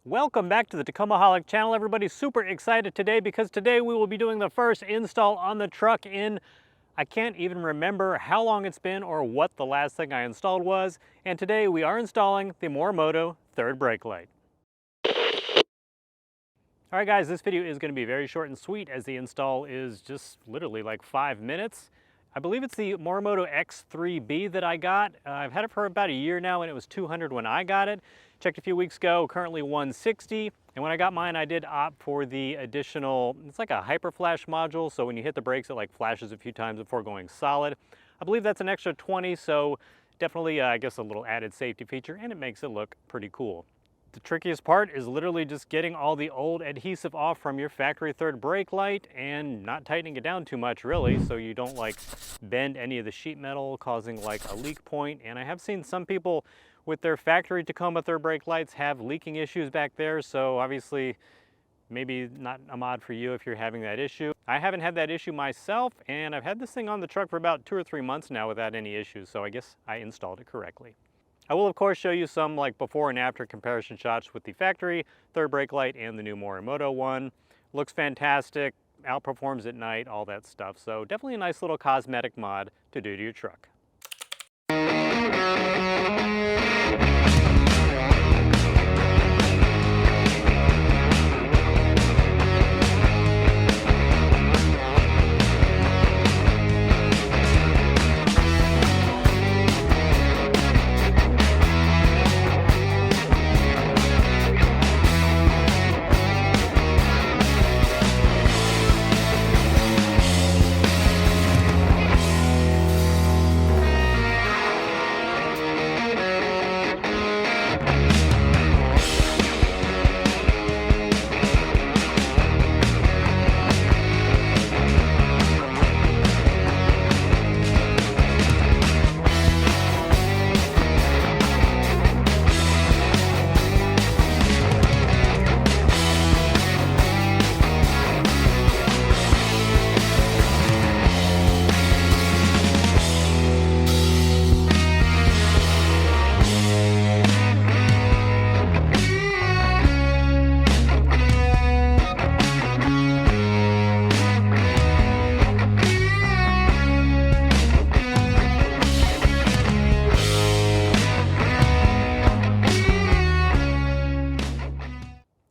Welcome back to the Tacomaholic channel, everybody. Super excited today because today we will be doing the first install on the truck in, I can't even remember how long it's been or what the last thing I installed was. And today we are installing the Morimoto third brake light. All right guys, this video is going to be very short and sweet as the install is just literally like 5 minutes. I believe it's the Morimoto X3B that I got. I've had it for about a year now and it was $200 when I got it. Checked a few weeks ago, currently $160. And when I got mine, I did opt for the additional, it's like a hyper flash module. So when you hit the brakes, it like flashes a few times before going solid. I believe that's an extra 20, so definitely, I guess, a little added safety feature, and it makes it look pretty cool. The trickiest part is literally just getting all the old adhesive off from your factory third brake light and not tightening it down too much really, so you don't like bend any of the sheet metal, causing like a leak point. And I have seen some people with their factory Tacoma third brake lights have leaking issues back there, so obviously maybe not a mod for you if you're having that issue. I haven't had that issue myself, and I've had this thing on the truck for about 2 or 3 months now without any issues, so I guess I installed it correctly. I will of course show you some like before and after comparison shots with the factory third brake light and the new Morimoto one. Looks fantastic, outperforms at night, all that stuff. So definitely a nice little cosmetic mod to do to your truck.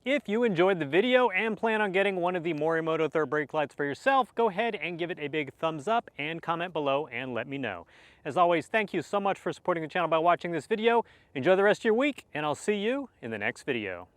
If you enjoyed the video and plan on getting one of the Morimoto third brake lights for yourself, go ahead and give it a big thumbs up and comment below and let me know. As always, thank you so much for supporting the channel by watching this video. Enjoy the rest of your week, and I'll see you in the next video.